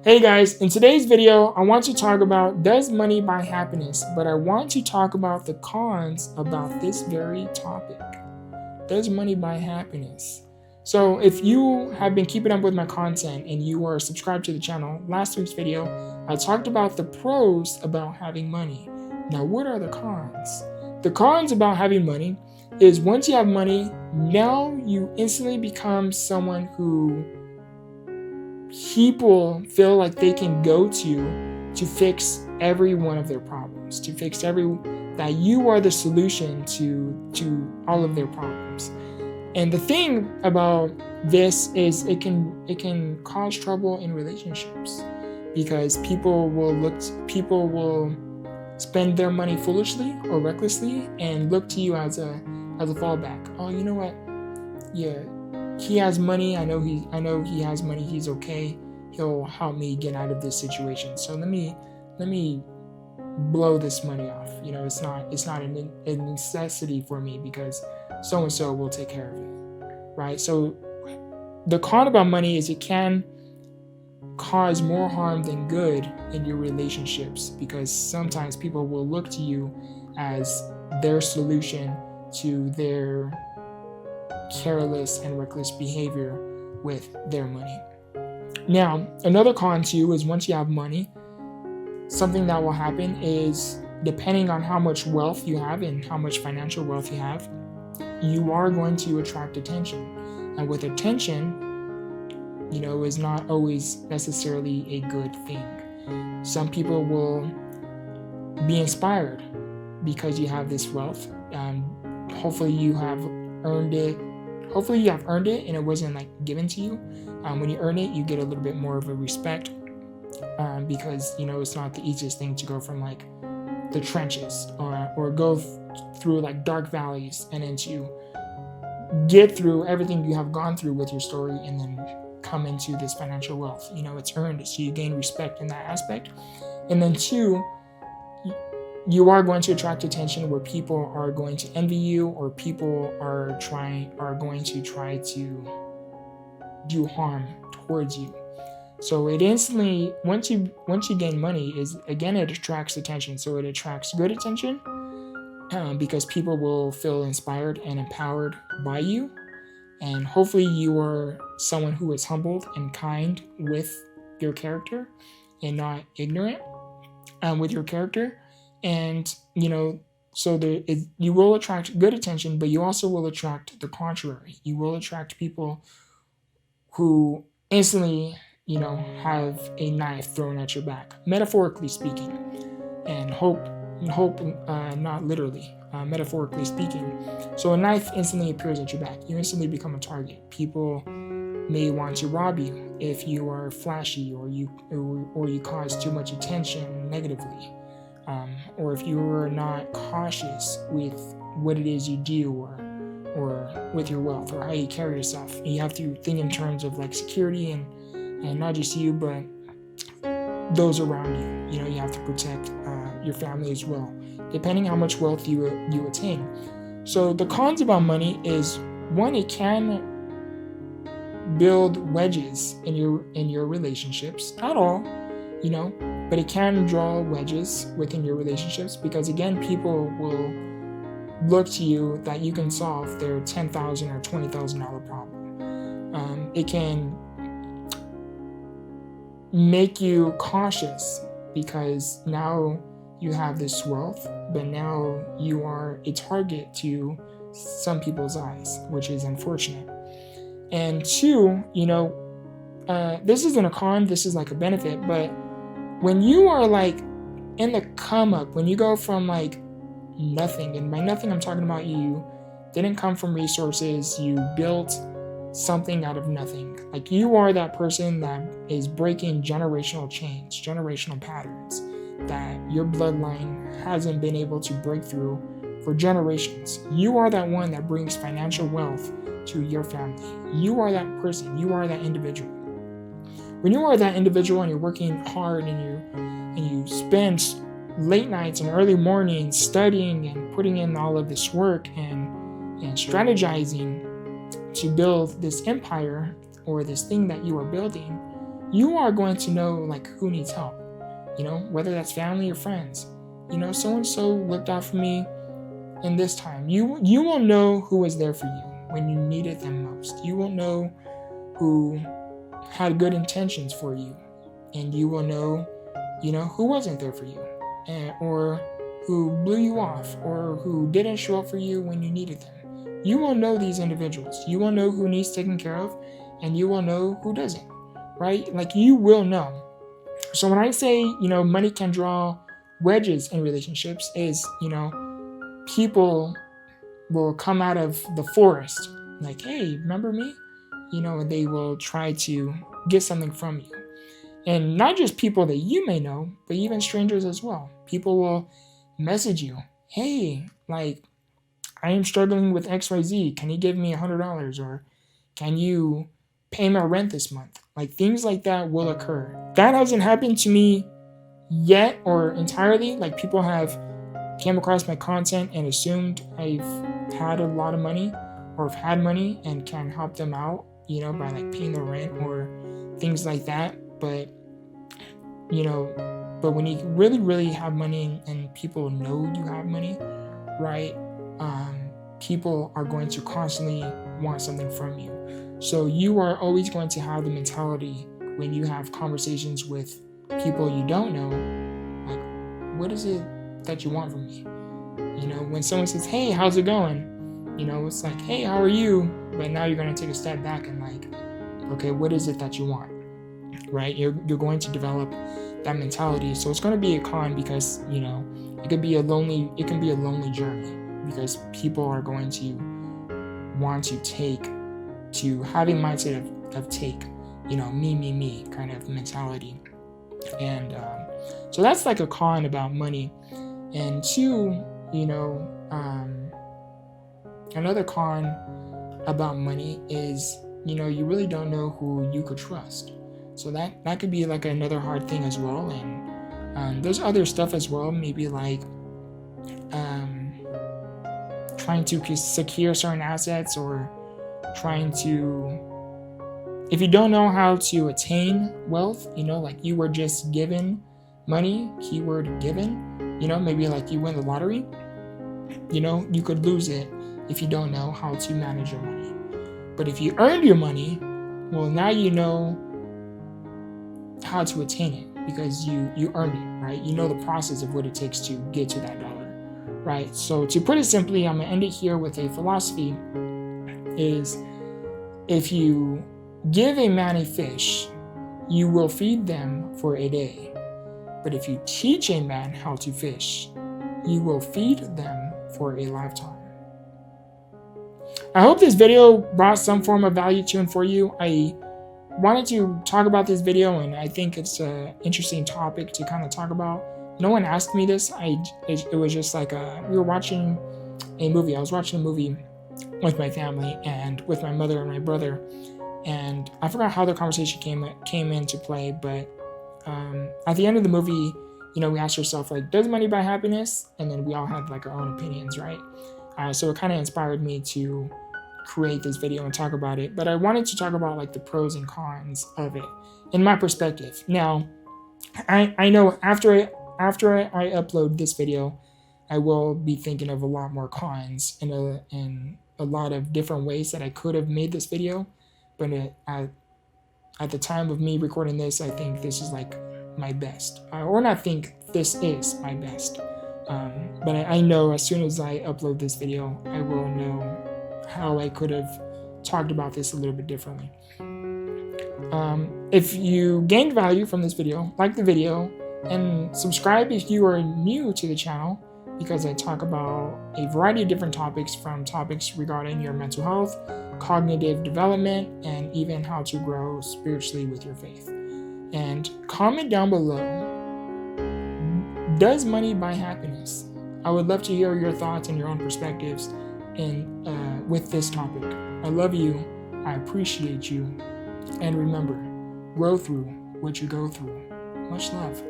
Hey guys, in today's video, I want to talk about does money buy happiness, but I want to talk about the cons about this very topic. Does money buy happiness? So if you have been keeping up with my content and you are subscribed to the channel, last week's video, I talked about the pros about having money. Now, what are the cons? The cons about having money is once you have money, now you instantly become someone who people feel like they can go to fix every one of their problems, that you are the solution to all of their problems. And the thing about this is it can cause trouble in relationships because people will spend their money foolishly or recklessly and look to you as a fallback. Oh, you know what? Yeah, he has money. I know he has money. He's okay. He'll help me get out of this situation. So let me blow this money off. You know, it's not a necessity for me because so and so will take care of it, right? So the con about money is it can cause more harm than good in your relationships because sometimes people will look to you as their solution to their careless and reckless behavior with their money. Now, another con too is once you have money, something that will happen is depending on how much wealth you have and how much financial wealth you have, you are going to attract attention. And with attention, you know, is not always necessarily a good thing. Some people will be inspired because you have this wealth. Hopefully you have earned it and it wasn't like given to you. When you earn it, you get a little bit more of a respect because, you know, it's not the easiest thing to go from like the trenches or go through like dark valleys and then to get through everything you have gone through with your story and then come into this financial wealth. You know, it's earned, so you gain respect in that aspect. And then two, you are going to attract attention where people are going to envy you or people are going to try to do harm towards you. So it instantly, once you gain money, it attracts attention. So it attracts good attention because people will feel inspired and empowered by you. And hopefully you are someone who is humbled and kind with your character and not ignorant with your character. And, you know, so you will attract good attention, but you also will attract the contrary. You will attract people who instantly, you know, have a knife thrown at your back, metaphorically speaking, and hope not literally, metaphorically speaking. So a knife instantly appears at your back. You instantly become a target. People may want to rob you if you are flashy or you cause too much attention negatively. Or if you are not cautious with what it is you do or with your wealth or how you carry yourself. And you have to think in terms of like security and not just you, but those around you. You know, you have to protect your family as well, depending how much wealth you attain. So the cons about money is, one, it can build wedges in your relationships. Not all, you know, but it can draw wedges within your relationships because, again, people will look to you that you can solve their $10,000 or $20,000 problem. It can make you cautious because now you have this wealth, but now you are a target to some people's eyes, which is unfortunate. And two, you know, this isn't a con, this is like a benefit, but when you are like in the come up, when you go from like nothing, and by nothing I'm talking about you didn't come from resources, you built something out of nothing. Like you are that person that is breaking generational chains, generational patterns that your bloodline hasn't been able to break through for generations. You are that one that brings financial wealth to your family. You are that person, you are that individual. When you are that individual and you're working hard and you spend late nights and early mornings studying and putting in all of this work and strategizing to build this empire or this thing that you are building, you are going to know like who needs help, whether that's family or friends. So and so looked out for me in this time. You will know who was there for you when you needed them most. You will know who had good intentions for you, and you will know, who wasn't there for you, or who blew you off, or who didn't show up for you when you needed them. You will know these individuals. You will know who needs taken care of, and you will know who doesn't, right? Like, you will know. So when I say, money can draw wedges in relationships, is, people will come out of the forest like, hey, remember me? And they will try to get something from you. And not just people that you may know, but even strangers as well. People will message you, hey, like, I am struggling with XYZ. Can you give me $100? Or can you pay my rent this month? Like, things like that will occur. That hasn't happened to me yet or entirely. Like, people have came across my content and assumed I've had a lot of money or have had money and can help them out, by like paying the rent or things like that. But when you really, really have money and people know you have money, right? People are going to constantly want something from you. So you are always going to have the mentality when you have conversations with people you don't know, like, what is it that you want from me? When someone says, hey, how's it going? It's like, hey, how are you? But now you're going to take a step back and like, okay, what is it that you want? Right? You're going to develop that mentality. So it's going to be a con because, it can be a lonely journey, because people are going to want to have a mindset of take, me kind of mentality. And so that's like a con about money. And two, another con about money is, you really don't know who you could trust. So that could be like another hard thing as well. And there's other stuff as well, maybe like trying to secure certain assets, or trying to, if you don't know how to attain wealth, like you were just given money, keyword given, maybe like you win the lottery, you could lose it if you don't know how to manage your money. But if you earned your money, well, now you know how to attain it because you earned it, right? You know the process of what it takes to get to that dollar, right? So to put it simply, I'm gonna end it here with a philosophy is, if you give a man a fish, you will feed them for a day. But if you teach a man how to fish, you will feed them for a lifetime. I hope this video brought some form of value to and for you. I wanted to talk about this video, and I think it's an interesting topic to kind of talk about. No one asked me this. It was just like we were watching a movie. I was watching a movie with my family and with my mother and my brother, and I forgot how the conversation came into play, but at the end of the movie, we asked ourselves, like, does money buy happiness? And then we all had like our own opinions, right? So it kind of inspired me to create this video and talk about it. But I wanted to talk about like the pros and cons of it in my perspective. Now, I know after I upload this video, I will be thinking of a lot more cons in a lot of different ways that I could have made this video. But at the time of me recording this, I think this is like my best. Or not think, this is my best. But I know as soon as I upload this video, I will know how I could have talked about this a little bit differently. If you gained value from this video, like the video, and subscribe if you are new to the channel, because I talk about a variety of different topics, from topics regarding your mental health, cognitive development, and even how to grow spiritually with your faith. And comment down below, does money buy happiness? I would love to hear your thoughts and your own perspectives with this topic. I love you, I appreciate you, and remember, grow through what you go through. Much love.